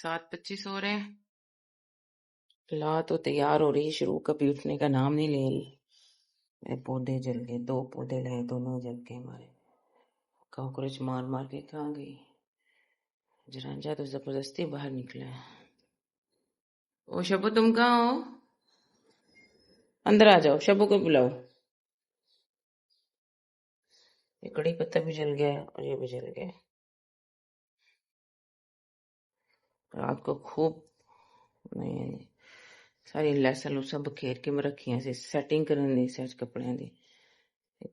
7:25 ہو رہے ہیں. لا تو تیار ہو رہی، شروع کبھی اٹھنے کا نام نہیں لے رہی. میرے پودے جل گئے، 2 پودے لائے، دونوں جل گئے ہمارے. کاکروچ مار مار کے کہاں گئی. جرانجا تو زبردستی باہر نکلا ہے. او شبو تم کہاں ہو؟ اندر آ جاؤ، شبو کو بلاؤ. یہ کڑی پتہ بھی جل گیا اور یہ بھی جل گیا. رات کو خوب نہیں ساری لیسن لوسن بکھیر کے میں رکھی ہیں، سیٹنگ کرنے دی سیٹ کپڑے دی.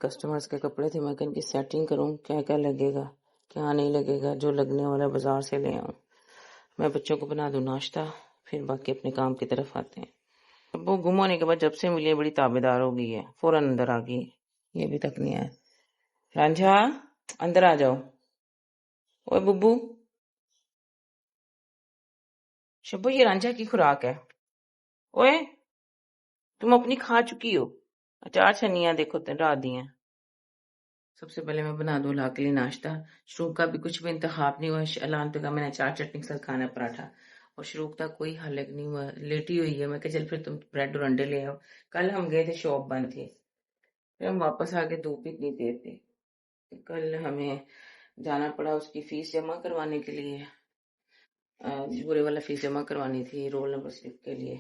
کسٹمرز کے کپڑے تھے، میں کہ ان کی سیٹنگ کروں، کیا کیا لگے گا کیا نہیں لگے گا، جو لگنے والا بازار سے لے آؤں. میں بچوں کو بنا دوں ناشتہ، پھر باقی اپنے کام کی طرف آتے ہیں. وہ گم ہونے کے بعد جب سے ملی ہے بڑی تابے دار ہو گئی ہے، فوراً اندر آ گئی. یہ ابھی تک نہیں آیا. رانجھا اندر آ جاؤ. اوے ببو، شبو یہ رانجھا کی خوراک ہے. اوے تم اپنی کھا چکی ہو. اچار چھنیاں دیکھو رات دی ہیں. سب سے پہلے میں بنا دوں لا کے لیے ناشتہ. شروع کا بھی کچھ بھی انتخاب نہیں ہوا. اعلان پہ کہا میں نے اچار چٹنی کے ساتھ کھانا ہے پراٹھا، اور شروع تک کوئی حلق نہیں ہوا، لیٹی ہوئی ہے. میں کہ چل پھر تم بریڈ اور انڈے لے آؤ. کل ہم گئے تھے، شاپ بند تھی، پھر ہم واپس آ کے دھوپ اتنی دیر تھی. کل ہمیں جانا پڑا اس کی فیس جمع کروانے کے لیے، پورے والا فیس جمع کروانی تھی رول نمبر سلپ کے لیے.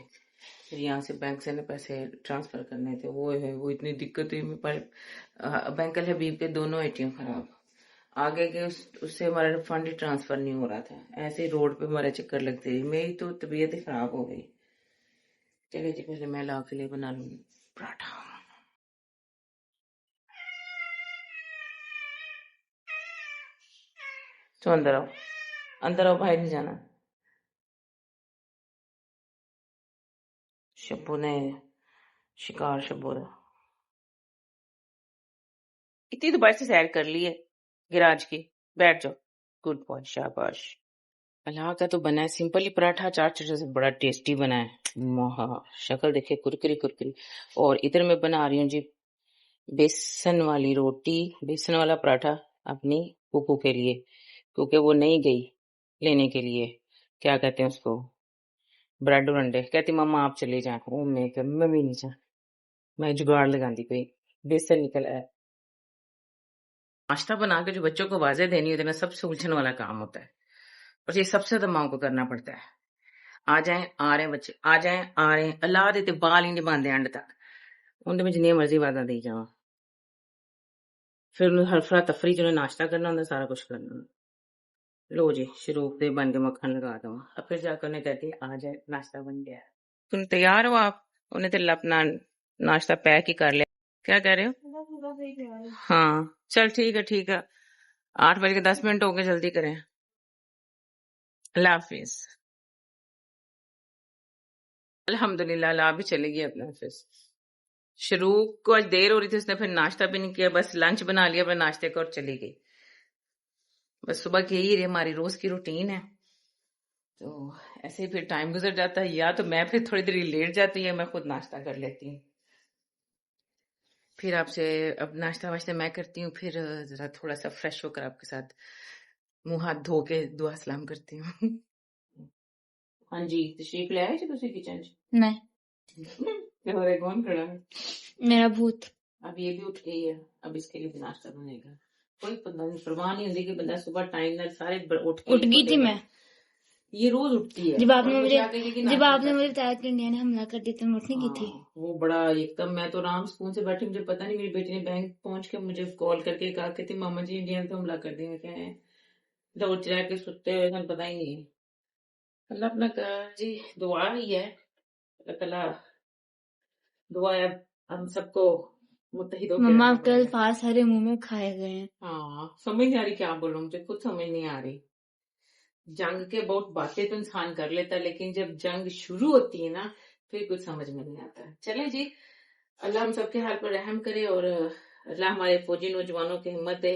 پھر یہاں سے بینک سے پیسے ٹرانسفر کرنے تھے. وہ اتنی دقت ہوئی. بینک الحبیب کے دونوں اے ٹی ایم خراب. آگے کے اس سے ہمارا فنڈ ٹرانسفر نہیں ہو رہا تھا. ایسے ہی روڈ پہ ہمارے چکر لگتے رہی. میری تو طبیعت ہی خراب ہو گئی. چلے جی پہلے میں لا کے لیے بنا لوں پراٹھا. تو اندر آؤ، اندر آؤ، باہر نہیں جانا. شبو نے شکار شبو اتنی دوبارہ سے سیر کر لی ہے گراج کی. بیٹھ جاؤ، گڈ بوائے، شاباش. اللہ کا تو بنا ہے سمپل ہی پراٹھا، چار چٹنی سے بڑا ٹیسٹی بنا ہے. شکل دیکھے کرکری کرکری. اور ادھر میں بنا رہی ہوں جی بیسن والی روٹی، بیسن والا پراٹھا اپنی پھوپھو کے لیے، کیونکہ وہ نہیں گئی لینے کے لیے کیا کہتے ہیں اس کو، بریڈ اور انڈے. کہتی ماما آپ چلے جائیں. میں بھی نہیں جا، میں جگاڑ لگا دی کوئی. بیسن نکل آیا. ناشتہ بنا کے جو بچوں کو واضح دینی ہوتی ہے نا، سب سے الجھن والا کام ہوتا ہے، اور یہ سب سے زیادہ ماں کو کرنا پڑتا ہے. آ جائیں آ رہے ہیں بچے، آ جائیں آ رہے ہیں. اللہ دیتے بال ہی نہیں باندھے اینڈ تک، ان میں جنہیں مرضی وعدہ دی جاؤ. پھر ہر فرا تفریح جو ناشتہ کرنا ہوتا ہے، سارا کچھ کرنا ہوتا ہے. لو جی شروع دے بن کے مکھن لگا دو. اب پھر جا کر انہیں کہتی آ جائے ناشتہ بن گیا. تم تیار ہو؟ آپ انہیں تو اپنا ناشتہ پیک ہی کر لیا. کیا کہہ رہے ہو؟ ہاں چل ٹھیک ہے ٹھیک ہے. 8:10 ہو گئے، جلدی کریں. اللہ حافظ. الحمدللہ اللہ بھی چلے گی اپنے آفس. شروع کو آج دیر ہو رہی تھی، اس نے پھر ناشتہ بھی نہیں کیا، بس لنچ بنا لیا اپنے ناشتے کو اور چلی گئی. بس صبح کی یہی ہماری روز کی روٹین ہے. تو ایسے ہی پھر ٹائم گزر جاتا ہے، یا تو میں پھر تھوڑی دیر لیٹ جاتی ہوں یا میں خود ناشتہ کر لیتی ہوں. پھر آپ سے اب ناشتہ واشتہ میں کرتی ہوں، پھر ذرا تھوڑا سا فریش ہو کر آپ کے ساتھ منہ ہاتھ دھو کے دعا سلام کرتی ہوں. ہاں جی تشریف لے آئے جی تسی کچن چ؟ نہیں، کون کھڑا ہے؟ میرا بھوت. اب یہ بھی اٹھ گئی ہے، اب اس کے لیے ناشتہ بنے گا. کوئی پرواہ نہیں ہوتی کہ بندہ صبح ٹائم نہ سارے اٹھ گئی تھی میں. یہ روز اٹھتی ہے. جب آپ نے مجھے بتایا کہ انڈیا نے حملہ کر دیا تو میں اٹھنے کی تھی. وہ بڑا ایک دم، میں تو آرام اسکول سے بیٹھی، مجھے پتا نہیں میری بیٹی نے بینک پہنچ کے مجھے کال کر کے کہا کہ ماما جی انڈیا نے تو حملہ کر دیا. کیا ہے دوڑ چلا کے ستے ہوئے، ہمیں پتا ہی نہیں. اللہ اپنا جی دعا ہی ہے. اللہ تعالیٰ دعا ہے ہم سب کو متحد ہو کے مما رہنا کے پڑے گا. الفاظ سارے منہ میں کھائے گئے ہیں. ہاں سمجھ نہیں آ رہی کیا بولوں، مجھے خود سمجھ نہیں آ رہی. جنگ کے بہت باتیں تو انسان کر لیتا ہے، لیکن جب جنگ شروع ہوتی ہے نا پھر کچھ سمجھ میں نہیں آتا. چلے جی اللہ ہم سب کے حال پر رحم کرے، اور اللہ ہمارے فوجی نوجوانوں کی ہمت دے.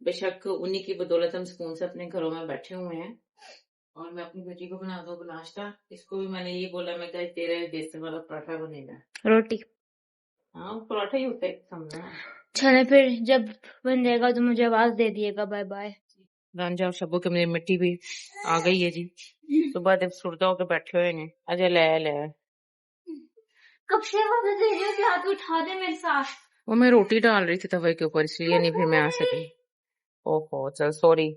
بے شک انہی کی بدولت ہم سکون سے اپنے گھروں میں بیٹھے ہوئے ہیں. اور میں اپنی بیٹی کو بنا دوں ناشتہ. اس کو بھی میں نے یہ بولا، میں کہا تیرے بیسن والا پراٹھا بنے گا. روٹی ہاں پراٹھا ہی ہوتا ہے سمجھنا. چلے پھر جب بن جائے گا تو مجھے آواز دے دیے گا. Bye bye. رانجھا اور شبو کے میری مٹی بھی آ گئی ہے جی. صبح دے سردہ ہو کے بیٹھے ہوئے ہیں. اجے لے کب سے وہ دے رہے کہ ہاتھ اٹھا دے میرے ساتھ. وہ میں روٹی ڈال رہی تھی توے کے اوپر اس لیے نہیں پھر میں آ سکی. اوہو چل سوری.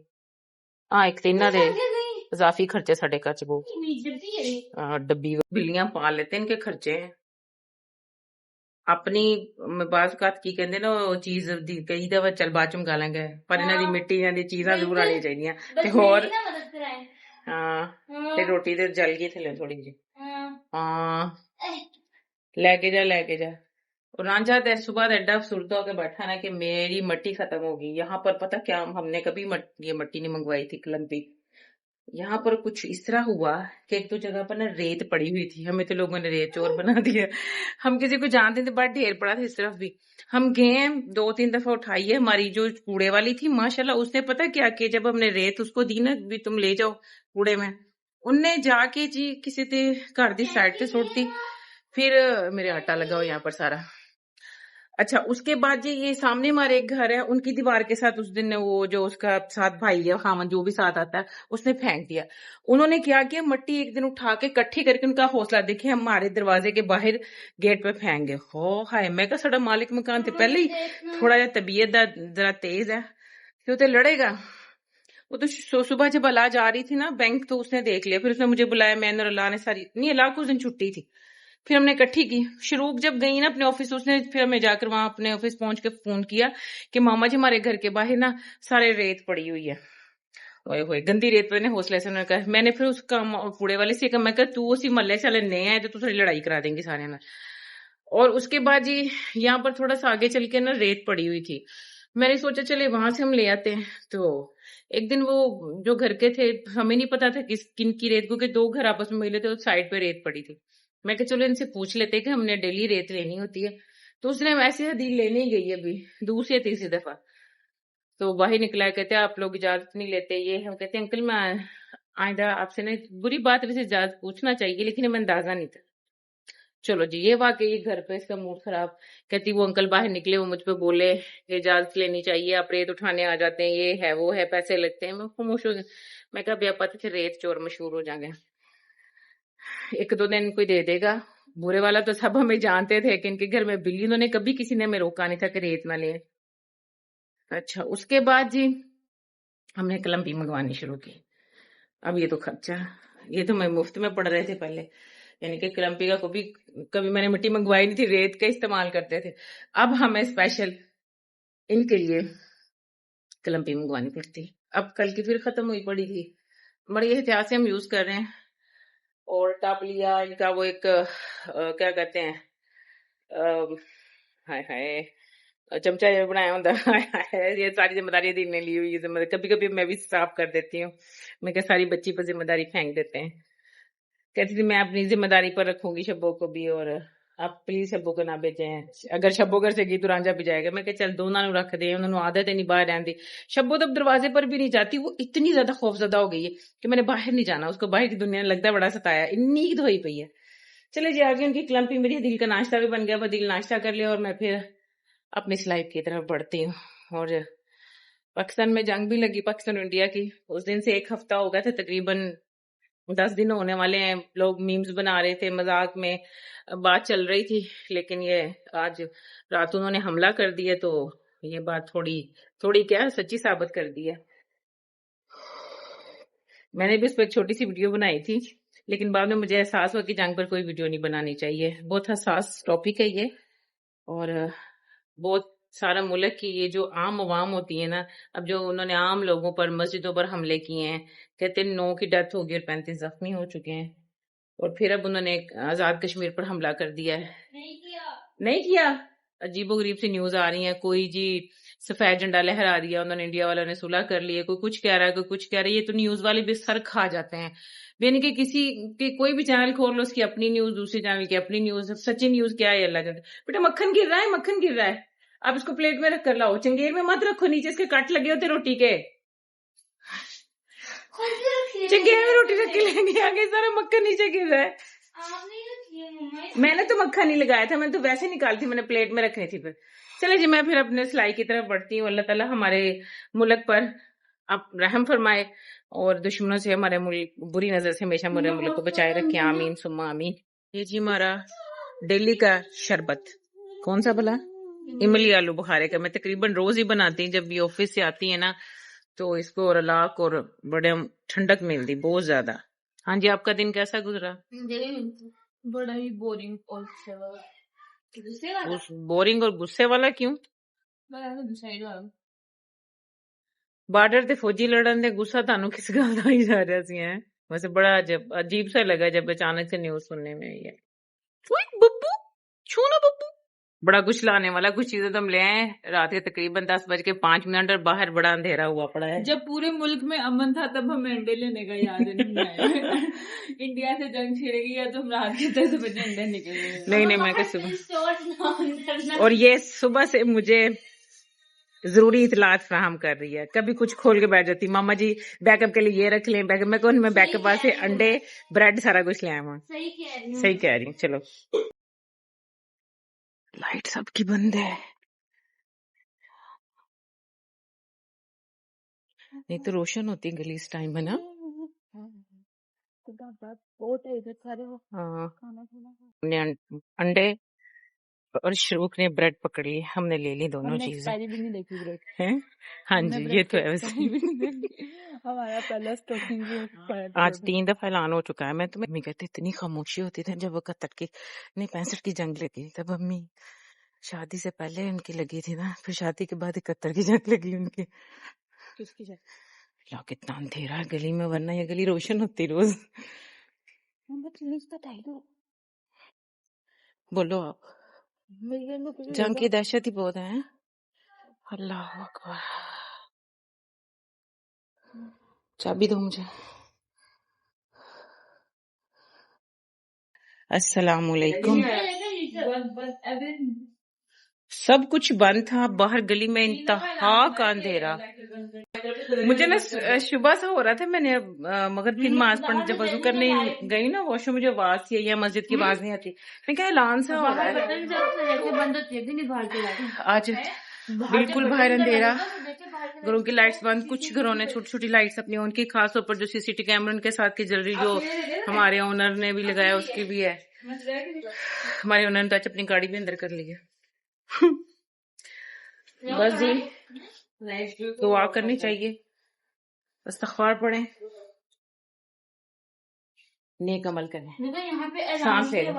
ہاں ایک تین دے اضافی خرچے ساڈے گھر چ بہت ڈبی بلیاں پال لیتے ان کے خرچے ہیں اپنی بعض اوقات کی کہندے نا وہ چیز کئی دفعہ چل بعد چ گالیں گے پر انہاں دی مٹی انہاں دی چیزاں ضرور آنی چاہیے تے ہور ہاں تے روٹی تے جل گئی تھلے تھوڑی جی ہاں لے کے جا اور رانجھا تے صبح ایڈا افسردہ ہو کے بیٹھا نا کہ میری مٹی ختم ہو گئی. یہاں پر پتہ کیا ہم نے کبھی یہ مٹی نہیں منگوائی تھی کلمپی. یہاں پر کچھ اس طرح ہوا کہ ایک تو جگہ پر نا ریت پڑی ہوئی تھی. ہمیں تو لوگوں نے ریت چور بنا دیا. ہم کسی کو جانتے تھے بڑا ڈھیر پڑا تھا اس طرف بھی. ہم گئے 2-3 دفعہ اٹھائی ہے. ہماری جو کوڑے والی تھی ماشاءاللہ اس نے پتہ کیا کہ جب ہم نے ریت اس کو دی نا بھی تم لے جاؤ کوڑے میں, ان نے جا کے جی کسی تے گھر دی سائڈ تے سٹ دی. پھر میرے آٹا لگا ہو یہاں پر سارا. اچھا اس کے بعد جی یہ سامنے ہمارے ایک گھر ہے ان کی دیوار کے ساتھ اس دن وہ جو اس کا ساتھ بھائی ہے خامن جو بھی ساتھ آتا ہے اس نے پھینک دیا. انہوں نے کیا کیا مٹی ایک دن اٹھا کے کٹھی کر کے ان کا حوصلہ دیکھے ہمارے دروازے کے باہر گیٹ پہ پھینک گئے. ہو ہائے میں کہا ساڈا مالک مکان تے پہلے ہی تھوڑا جا طبیعت دا ذرا تیز ہے کہ وہ تے لڑے گا. وہ تو صبح جب اللہ جا رہی تھی نا بینک تو اس نے دیکھ لیا. پھر اس نے مجھے بلایا میں اور اللہ نے ساری نہیں اللہ کو اس دن چھٹی تھی. پھر ہم نے اکٹھی کی. شروق جب گئی نا اپنے آفس اس نے پھر ہمیں جا کر وہاں اپنے آفس پہنچ کے فون کیا کہ ماما جی ہمارے گھر کے باہر نا سارے ریت پڑی ہوئی ہے. اوئے ہوئے گندی ریت پہ نے حوصلے سے انہوں نے کہا. میں نے پھر اس کا کوڑے والے سے کہا میں کہ تو اسی محلے سے نئے آئے تو تھوڑی لڑائی کرا دیں گے سارے نا. اور اس کے بعد جی یہاں پر تھوڑا سا آگے چل کے نا ریت پڑی ہوئی تھی. میں نے سوچا چلے وہاں سے ہم لے آتے ہیں. تو ایک دن وہ جو گھر کے تھے ہمیں نہیں پتا تھا کن کی ریت کیونکہ 2 گھر آپس میں ملے تھے سائڈ پہ ریت پڑی تھی. میں کہ چلو ان سے پوچھ لیتے کہ ہم نے ڈیلی ریت لینی ہوتی ہے. تو اس نے ویسے حدیل لینے ہی گئی ابھی دوسری یا تیسری دفعہ. تو باہر نکلا ہے کہتے آپ لوگ اجازت نہیں لیتے. یہ ہم کہتے ہیں انکل میں آئندہ آپ سے نہیں بری بات ویسے اجازت پوچھنا چاہیے لیکن ہمیں اندازہ نہیں تھا. چلو جی یہ واقعی گھر پہ اس کا موڈ خراب. کہتی وہ انکل باہر نکلے وہ مجھ پہ بولے کہ اجازت لینی چاہیے آپ ریت اٹھانے آ جاتے ہیں یہ ہے وہ ہے پیسے لگتے ہیں. میں خاموش ہو گئی. میں کہا بیا پتہ تھے ریت چور مشہور ہو جائیں گے 1-2 دن کوئی دے دے گا. برے والا تو سب ہمیں جانتے تھے کہ ان کے گھر میں بلی انہوں نے کبھی کسی نے ہمیں روکا نہیں تھا کہ ریت نہ لیں. اچھا اس کے بعد جی ہم نے کلمپی منگوانی شروع کی. اب یہ تو خرچہ یہ تو میں مفت میں پڑھ رہے تھے پہلے یعنی کہ کلمپی کا کبھی میں نے مٹی منگوائی نہیں تھی ریت کا استعمال کرتے تھے. اب ہمیں اسپیشل ان کے لیے کلمپی منگوانی پڑتی. اب کل کی پھر ختم ہوئی پڑی تھی بڑی احتیاط سے ہم یوز کر رہے ہیں. اور ٹاپ لیا ان کا وہ ایک کیا کہتے ہیں چمچہ بنایا ہوتا ہے. یہ ساری ذمہ داری دل نے لی ہوئی. کبھی کبھی میں بھی صاف کر دیتی ہوں. میں کہ ساری بچی پر ذمہ داری پھینک دیتے ہیں. کہتی تھی میں اپنی ذمہ داری پر رکھوں گی شبو کو بھی اور آپ پلیز شبو کو نہ بھیجیں. اگر شبو گھر سے گئی تو رانجھا بھی جائے گا. میں کہ چل دونوں نو رکھ دیں انہوں نے عادت ہے نہیں باہر رہن دی. شبو تو دروازے پر بھی نہیں جاتی. وہ اتنی زیادہ خوف زدہ ہو گئی ہے کہ میں نے باہر نہیں جانا. اس کو باہر کی دنیا لگتا ہے بڑا ستایا نیند ہوئی پئی ہے. چلے جی آگے ان کی کلمپی میری دل کا ناشتہ بھی بن گیا. دل ناشتہ کر لیا اور میں پھر اپنی سلائف کی طرف بڑھتی ہوں. اور پاکستان میں جنگ بھی لگی پاکستان انڈیا کی. اس دن سے 1 ہفتہ ہو گیا تھا تقریباً 10 دن ہونے والے ہیں. لوگ میمز بنا رہے تھے مذاق میں بات چل رہی تھی لیکن یہ آج رات انہوں نے حملہ کر دیا تو یہ بات تھوڑی کیا سچی ثابت کر دی ہے. میں نے بھی اس پہ ایک چھوٹی سی ویڈیو بنائی تھی لیکن بعد میں مجھے احساس ہوا کہ جنگ پر کوئی ویڈیو نہیں بنانی چاہیے. بہت حساس ٹاپک ہے یہ اور بہت سارا ملک کی یہ جو عام عوام ہوتی ہے نا اب جو انہوں نے عام لوگوں پر مسجدوں پر حملے کیے ہیں کہتے ہیں 9 کی ڈیتھ ہوگی اور 35 زخمی ہو چکے ہیں. اور پھر اب انہوں نے آزاد کشمیر پر حملہ کر دیا ہے. نہیں کیا. عجیب و غریب سی نیوز آ رہی ہیں. کوئی جی سفید جھنڈا لہرا دیا انہوں نے انڈیا والوں نے صلح کر لی ہے. کوئی کچھ کہہ رہا ہے کوئی کچھ کہہ رہا ہے. یہ تو نیوز والے بھی سر کھا جاتے ہیں. یعنی کہ کسی کی کوئی بھی چینل کھول لو اس کی اپنی نیوز دوسری چینل کی اپنی نیوز. سچی نیوز کیا ہے اللہ جانتا. بیٹا مکھن گر رہا ہے آپ اس کو پلیٹ میں رکھ کر لاؤ. چنگیر میں مت رکھو نیچے اس کے کٹ لگے ہوتے روٹی کے. چنگیر میں روٹی رکھ کے لیں گے آگے سارا مکھن نیچے گر رہا ہے. میں نے تو مکھن نہیں لگایا تھا میں تو ویسے نکالی تھی میں نے پلیٹ میں رکھنی تھی. پھر چلے جی میں پھر اپنے سلائی کی طرف بڑھتی ہوں. اللہ تعالیٰ ہمارے ملک پر آپ رحم فرمائے اور دشمنوں سے ہمارے ملک بری نظر سے ہمیشہ ہمارے ملک کو بچائے رکھے، آمین ثم آمین۔ یہ جی ہمارا ڈیلی کا شربت، کون سا بلا؟ املی آلو بخارے کا، میں تقریباً روز ہی بناتی ہوں، جب یہ آفس سے آتی ہے نا تو اس کو اور لاک اور بڑے ٹھنڈک ملتی بہت زیادہ۔ ہاں جی، آپ کا دن کیسا گزرا؟ بڑا ہی بورنگ اور بورنگ اور غصے والا کیوں؟ بارڈر تے فوجی لڑن دے غصہ تانوں کس گل دا ہی جا رہا سی ہیں؟ ویسے بڑا عجیب سا لگا جب اچانک سے نیوز سننے میں آئی ہے۔ ببو چھو نا ببو، بڑا کچھ لانے والا کچھ چیزیں تو ہم لے آئے رات کے تقریباً 10:05 اور باہر بڑا اندھیرا ہوا پڑا ہے۔ جب پورے ملک میں امن تھا تب ہمیں انڈے لینے کا یاد نہیں آیا۔ انڈیا سے جنگ چھڑے گی یا تم رات کے 10 بجے انڈے نکلے نہیں میں کہ صبح، اور یہ صبح سے مجھے ضروری اطلاعات فراہم کر رہی ہے، کبھی کچھ کھول کے بیٹھ جاتی، ماما جی بیک اپ کے لیے یہ رکھ لیں، بیک اپ میں کون، میں بیک اپ واسطے انڈے بریڈ سارا کچھ لے آیا ہوں۔ صحیح کہہ رہی ہوں۔ چلو لائٹ سب کی بند ہے، نہیں تو روشن ہوتی گلی اس ٹائم ہے نا۔ ہاں، انڈے اور شروق نے بریڈ پکڑ لی، ہم نے لے لی دونوں چیزیں۔ ہاں جی یہ تو ہے، ہمارا پہلا اسٹاکنگ آج 3 دفعہ اعلان ہو چکا ہے۔ میں تمہیں امی کہتے اتنی خاموشی ہوتی تھی جب 65 کی جنگ لگی تب امی شادی سے پہلے ان کی لگی تھی نا، پھر شادی کے بعد 71 کی جنگ لگی ان کی۔ کس کی جگہ اللہ کتنا اندھیرا ہے گلی میں، ورنہ یہ گلی روشن ہوتی روز۔ بولو آپ، جنگ کی دہشت ہی بہت ہے۔ اللہ اکبر، چابی دو مجھے۔ السلام علیکم۔ سب کچھ بند تھا باہر گلی میں، انتہا کا اندھیرا۔ مجھے نا صبح سے ہو رہا تھا، میں نے مغرب کی نماز پڑھنے جب وضو کرنے گئی نا واش روم، مجھے آواز تھی یا مسجد کی آواز نہیں آتی، میں کہا اعلان سا ہو رہا ہے۔ آج بالکل باہر اندھیرا، گھروں کی لائٹس بند، کچھ گھروں نے چھوٹی چھوٹی لائٹس اپنی ان کی، خاص طور پر جو سی سی ٹی کیمرے ان کے ساتھ کی جل رہی، جو ہمارے اونر نے بھی لگایا اس کی بھی ہے۔ ہمارے اونر نے تو آج اپنی گاڑی بھی اندر کر لی ہے۔ بس جی دعا کرنی چاہیے، استغفار پڑھیں، نیک عمل کریں، سانس لے لیں۔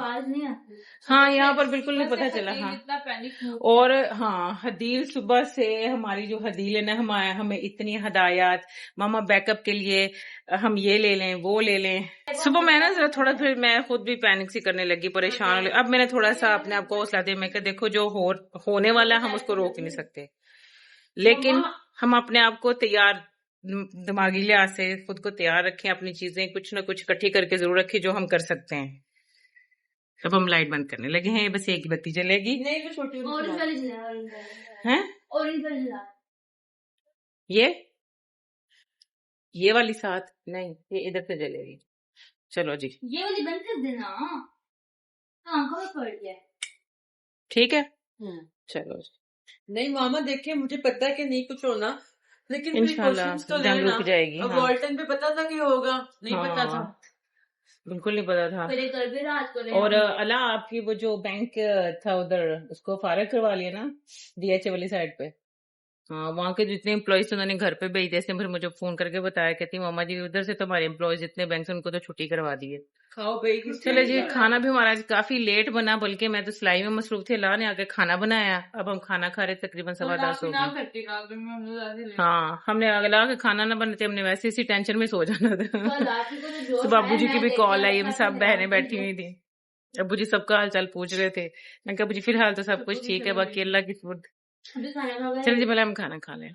ہاں یہاں پر بالکل نہیں پتا چلا۔ ہاں اور ہاں حدیل صبح سے ہماری جو حدیل ہے نا، ہمیں اتنی ہدایات، ماما بیک اپ کے لیے ہم یہ لے لیں وہ لے لیں۔ صبح میں نا ذرا تھوڑا، پھر میں خود بھی پینک سی کرنے لگی، پریشان ہو لگی۔ اب میں نے تھوڑا سا اپنے آپ کو حوصلہ دیا، میں کہ دیکھو جو ہونے والا ہے ہم اس کو روک نہیں سکتے، لیکن ہم اپنے آپ کو تیار، دماغی لحاظ سے خود کو تیار رکھیں، اپنی چیزیں کچھ نہ کچھ اکٹھی کر کے ضرور رکھیں جو ہم کر سکتے ہیں۔ اب ہم لائٹ بند کرنے لگے ہیں، بس ایک بتی جلے گی۔ یہ والی ساتھ نہیں، یہ ادھر سے جلے گی۔ چلو جی یہ والی بند کر دینا، ہاں پڑ گیا ٹھیک ہے۔ چلو جی، نہیں ماما دیکھیں مجھے پتا ہے کہ نہیں کچھ ہونا، لیکن انشاءاللہ جنگ رک جائے گی۔ اب والٹن پہ پتا تھا کہ ہوگا، نہیں پتا تھا، بالکل نہیں پتا تھا۔ اور اللہ آپ کی وہ جو بینک تھا ادھر، اس کو فارغ کروا لیا نا ڈی ایچ اے والی سائڈ پہ؟ ہاں وہاں کے جتنے امپلائیز تھے انہوں نے گھر پہ بھیج دیا، پھر مجھے فون کر کے بتایا، کہتی ماما جی ادھر سے تو ہمارے امپلائیز جتنے بینک سے ان کو تو چھٹی کروا دی ہے۔ کھاؤ پی چلے جی، کھانا بھی ہمارا کافی لیٹ بنا، بلکہ میں تو سلائی میں مصروف تھی، اللہ نے آ کے کھانا بنایا، اب ہم کھانا کھا رہے تقریباً 10:15 ہو گئے۔ ہاں ہم نے اللہ کے کھانا نہ بنتے، ہم نے ویسے اسی ٹینشن میں سو جانا تھا۔ صبح ابو جی کی بھی کال آئی، ہم سب بہنیں بیٹھی ہوئی تھی، ابو جی سب کا حال چال پوچھ رہے تھے، میں کہا ابو جی فی الحال تو سب کچھ ٹھیک ہے، باقی اللہ کی سپرد۔ چلے جی پہلے ہم کھانا کھا لیں۔